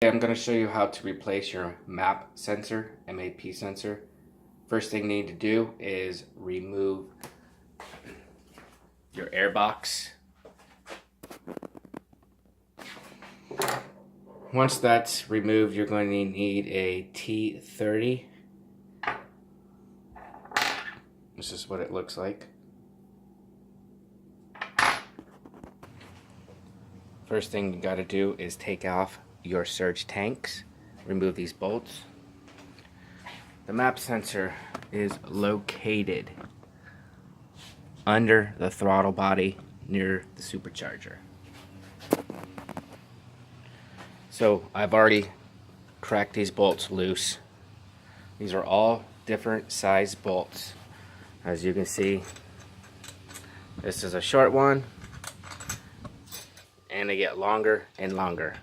I'm going to show you how to replace your MAP sensor, MAP sensor. First thing you need to do is remove your air box. Once that's removed, you're going to need a T30. This is what it looks like. First thing you got to do is take off your surge tanks. Remove these bolts. The MAP sensor is located under the throttle body near the supercharger. So I've already cracked these bolts loose. These are all different size bolts. As you can see, this is a short one, and they get longer and longer.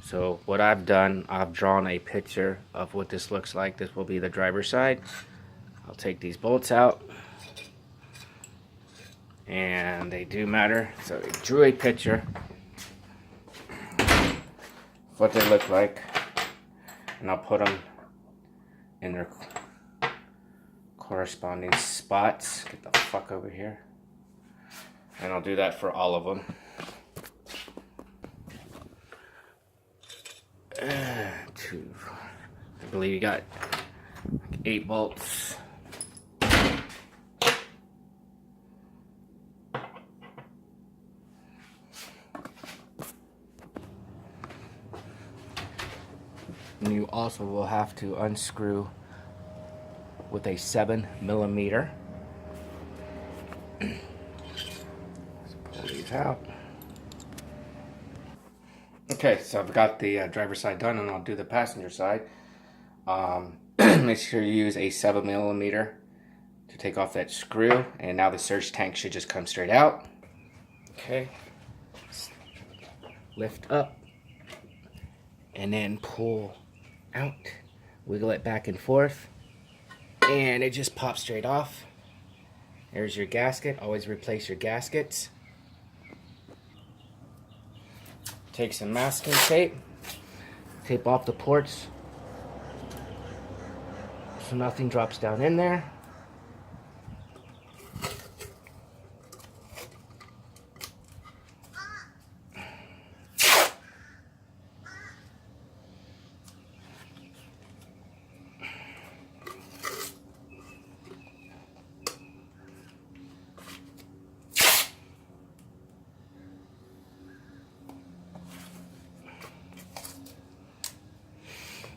So what I've done, I've drawn a picture of what this looks like. This will be the driver's side. I'll take these bolts out, and they do matter. So I drew a picture of what they look like, and I'll put them in their corresponding spots. Get the fuck over here. And I'll do that for all of them. I believe you got 8 bolts. And you also will have to unscrew with a 7mm. Let's pull these out. Okay, so I've got the driver's side done, and I'll do the passenger side. Make sure you use a 7mm to take off that screw, and now the surge tank should just come straight out. Okay, lift up, and then pull out, wiggle it back and forth, and it just pops straight off. There's your gasket. Always replace your gaskets. Take some masking tape, tape off the ports so nothing drops down in there.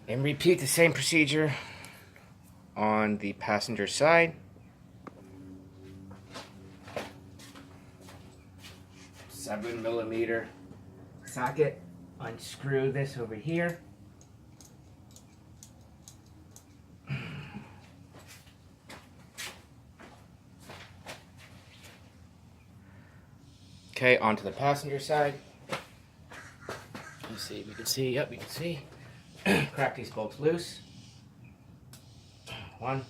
And repeat the same procedure on the passenger side. 7mm socket. Unscrew this over here. Okay, onto the passenger side. Let's see, we can see, yep, we can see. Crack these bolts loose. 1,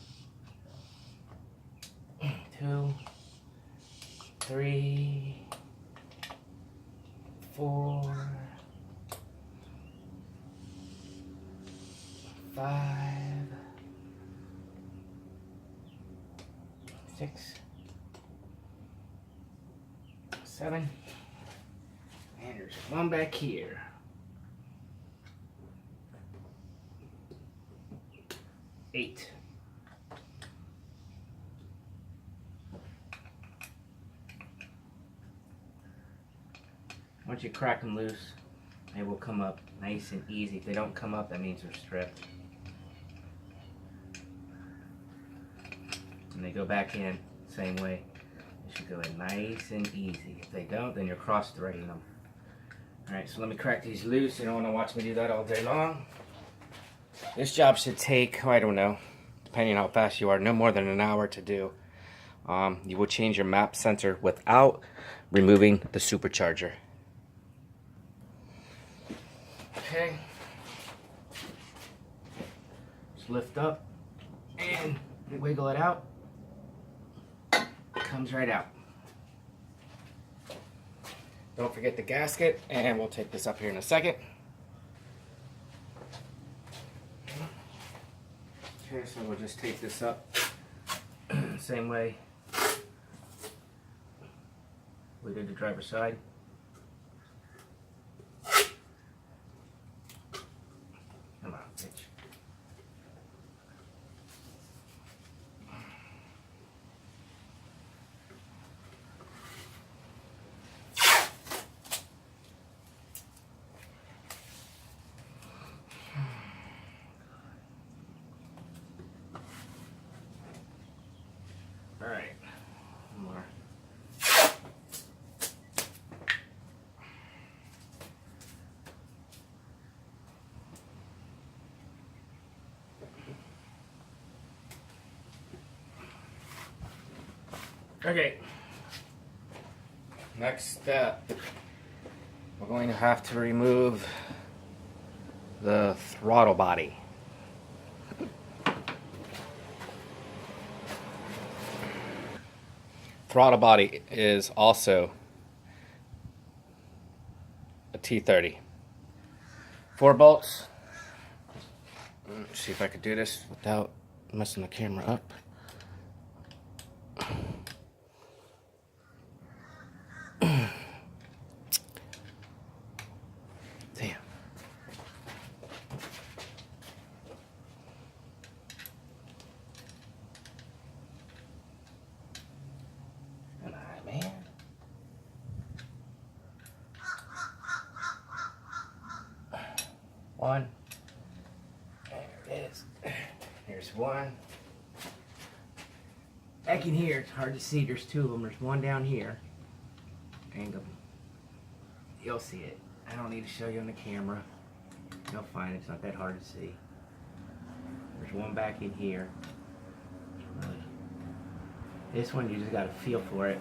2, 3, 4, 5, 6, 7, and there's one back here. 8. Once you crack them loose, they will come up nice and easy. If they don't come up, that means they're stripped. And they go back in the same way. They should go in nice and easy. If they don't, then you're cross-threading them. Alright, so let me crack these loose. You don't want to watch me do that all day long. This job should take, I don't know, depending on how fast you are, no more than an hour to do. You will change your MAP sensor without removing the supercharger. Okay. Just lift up and wiggle it out. It comes right out. Don't forget the gasket, and we'll take this up here in a second. Okay, so we'll just take this up same way we did the driver's side. Come on, bitch. All right, one more. Okay, next step, we're going to have to remove the throttle body. Throttle body is also a T30. 4 bolts. Let's see if I could do this without messing the camera up. Damn. Come on, man. One. There it is. Here's one. Back in here, it's hard to see. There's 2 of them. There's one down here. And you'll see it. I don't need to show you on the camera. You'll find it. It's not that hard to see. There's one back in here. This one, you just got to feel for it.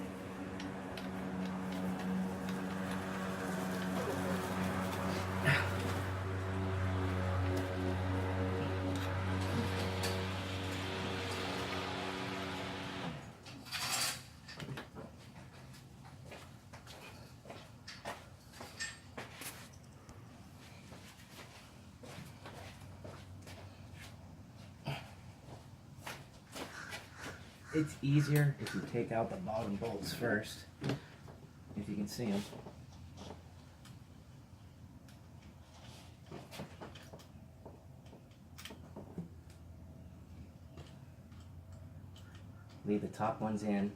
It's easier if you take out the bottom bolts first, if you can see them. Leave the top ones in.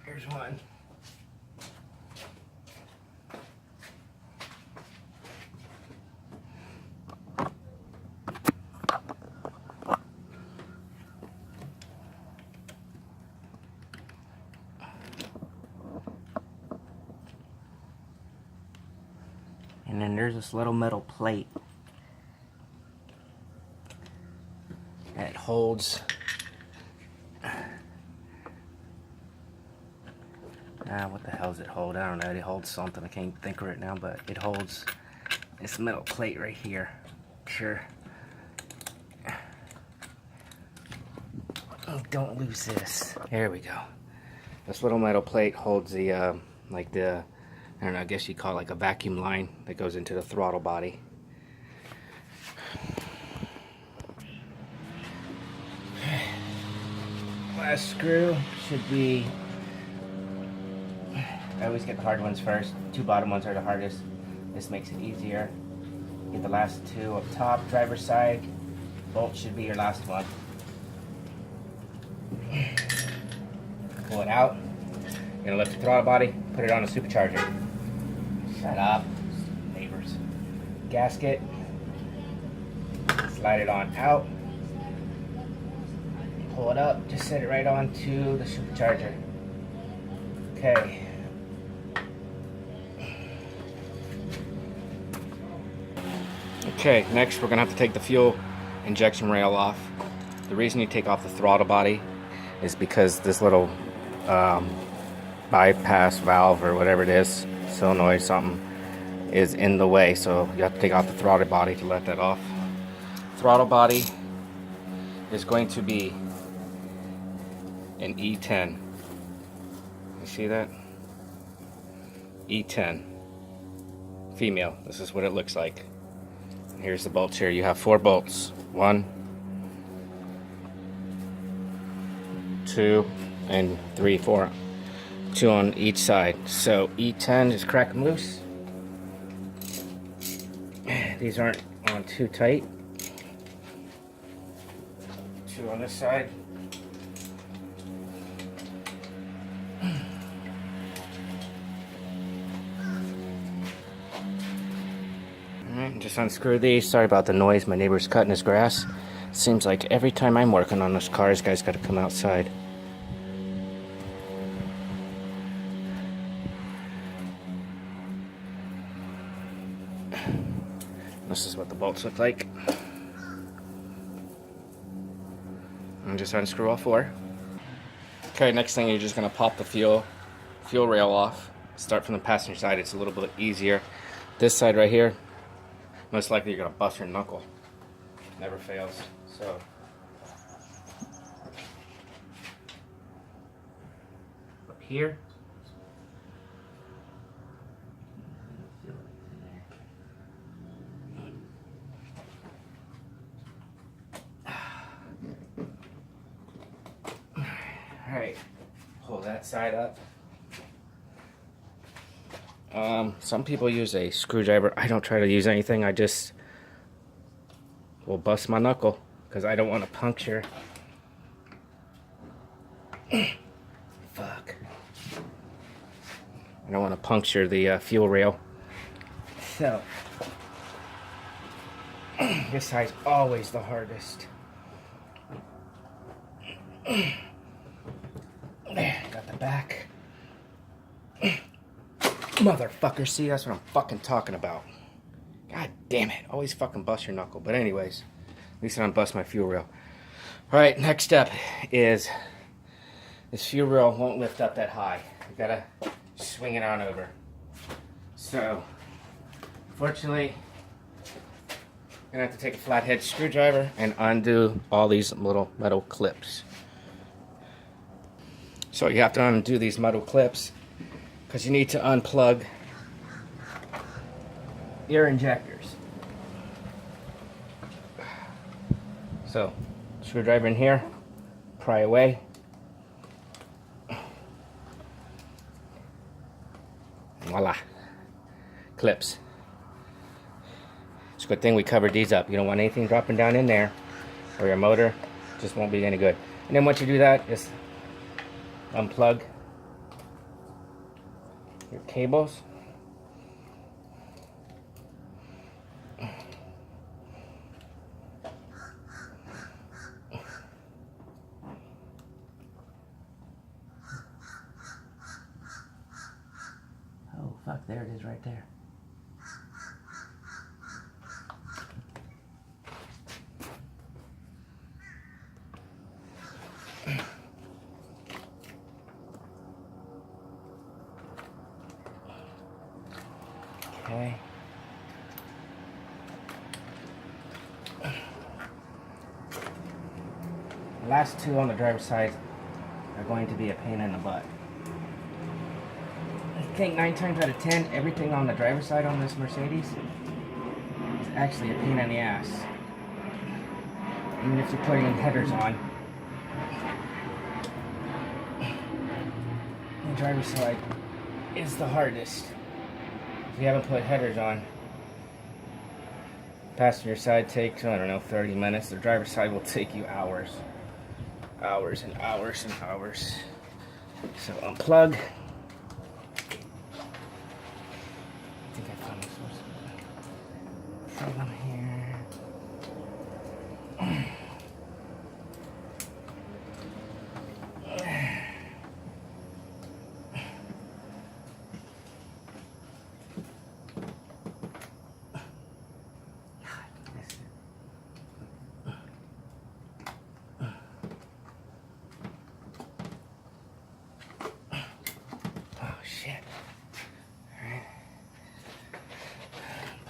Here's one. And then there's this little metal plate that holds what the hell does it hold? I don't know. It holds something. I can't think right now, but it holds this metal plate right here. Sure. Oh, don't lose this. There we go. This little metal plate holds the like the, I don't know, I guess you call it like a vacuum line that goes into the throttle body. Last screw should be, I always get the hard ones first. 2 bottom ones are the hardest. This makes it easier. Get the last 2 up top, driver's side. Bolt should be your last one. Pull it out. You're gonna lift the throttle body, put it on a supercharger. Shut up, neighbors. Gasket. Slide it on out. Pull it up, just set it right onto the supercharger. Okay. Okay, next we're gonna have to take the fuel injection rail off. The reason you take off the throttle body is because this little bypass valve or whatever it is, solenoid something, is in the way, so you have to take off the throttle body to let that off. Throttle body is going to be an E10. You see that? E10. female. This is what it looks like. And here's the bolts here. You have 4 bolts. 1, 2, and 3, 4. 2 on each side. So E10, just crack them loose. These aren't on too tight. 2 on this side. Alright, just unscrew these. Sorry about the noise. My neighbor's cutting his grass. Seems like every time I'm working on this car, this guy's got to come outside. This is what the bolts look like. And just unscrew all 4. Okay, next thing you're just gonna pop the fuel rail off. Start from the passenger side. It's a little bit easier. This side right here, most likely you're gonna bust your knuckle. Never fails. So up here. Alright, pull that side up. Some people use a screwdriver. I don't try to use anything. I just will bust my knuckle because I don't want to puncture. Fuck. I don't want to puncture the fuel rail. So, this side's always the hardest. There, got the back. Motherfucker, see, that's what I'm fucking talking about. God damn it, always fucking bust your knuckle. But anyways, at least I don't bust my fuel rail. Alright, next step is this fuel rail won't lift up that high. You gotta swing it on over. So, fortunately, I'm gonna have to take a flathead screwdriver and undo all these little metal clips. So you have to undo these metal clips because you need to unplug your injectors. So, screwdriver in here, pry away. Voila. Clips. It's a good thing we covered these up. You don't want anything dropping down in there or your motor just won't be any good. And then once you do that, just unplug your cables. Oh, fuck, there it is right there. Okay. The last 2 on the driver's side are going to be a pain in the butt. I think 9 times out of 10, everything on the driver's side on this Mercedes is actually a pain in the ass. Even if you're putting headers on. The driver's side is the hardest. If you haven't put headers on, passenger side takes, I don't know, 30 minutes. The driver's side will take you hours. Hours and hours and hours. So unplug. I think I found this one. From here.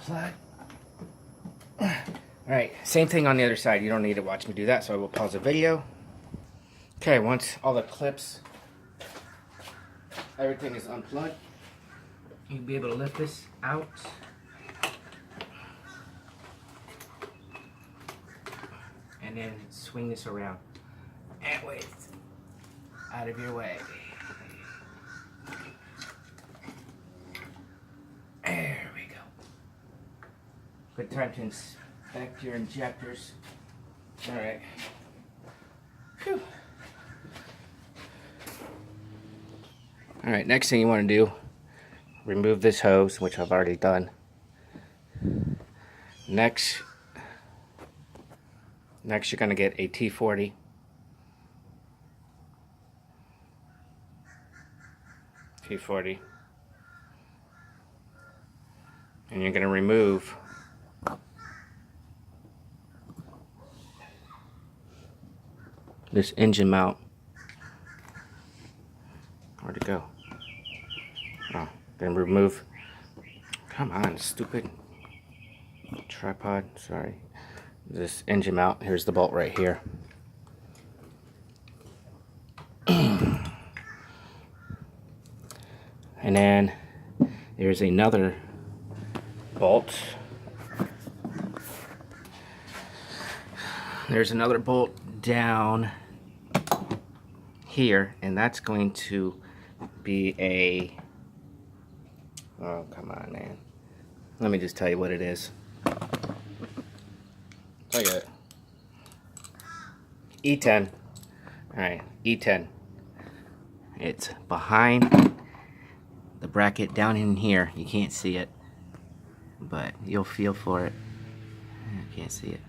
Plug. Alright, same thing on the other side. You don't need to watch me do that, so I will pause the video. Okay, once all the clips, everything is unplugged, you'll be able to lift this out. and then swing this around. And wait. Out of your way. There we go. Good time to inspect your injectors. Alright. Phew. Alright, next thing you want to do, remove this hose, which I've already done. Next you're going to get a T40. T40. And you're going to remove this engine mount. Where'd it go? Oh, then remove. Come on, stupid tripod. Sorry. This engine mount. Here's the bolt right here. And then there's another bolt. There's another bolt down here, and that's going to be a, oh come on man, let me just tell you what it is. Look at it. E10. Alright, E10. It's behind the bracket down in here. You can't see it, but you'll feel for it. I can't see it.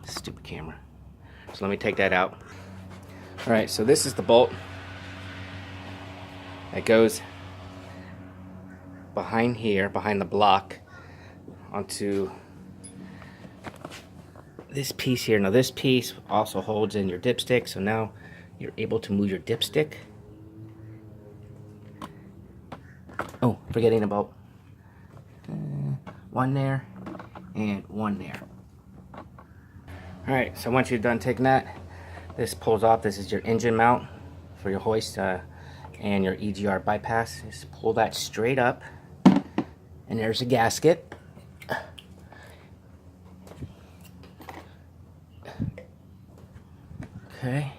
Stupid camera. So let me take that out. Alright, so this is the bolt that goes behind here, behind the block, onto this piece here. Now this piece also holds in your dipstick, so now you're able to move your dipstick. Oh, forgetting about one there and one there. Alright, so once you're done taking that, this pulls off. This is your engine mount for your hoist and your EGR bypass. Just pull that straight up, and there's a gasket. Okay.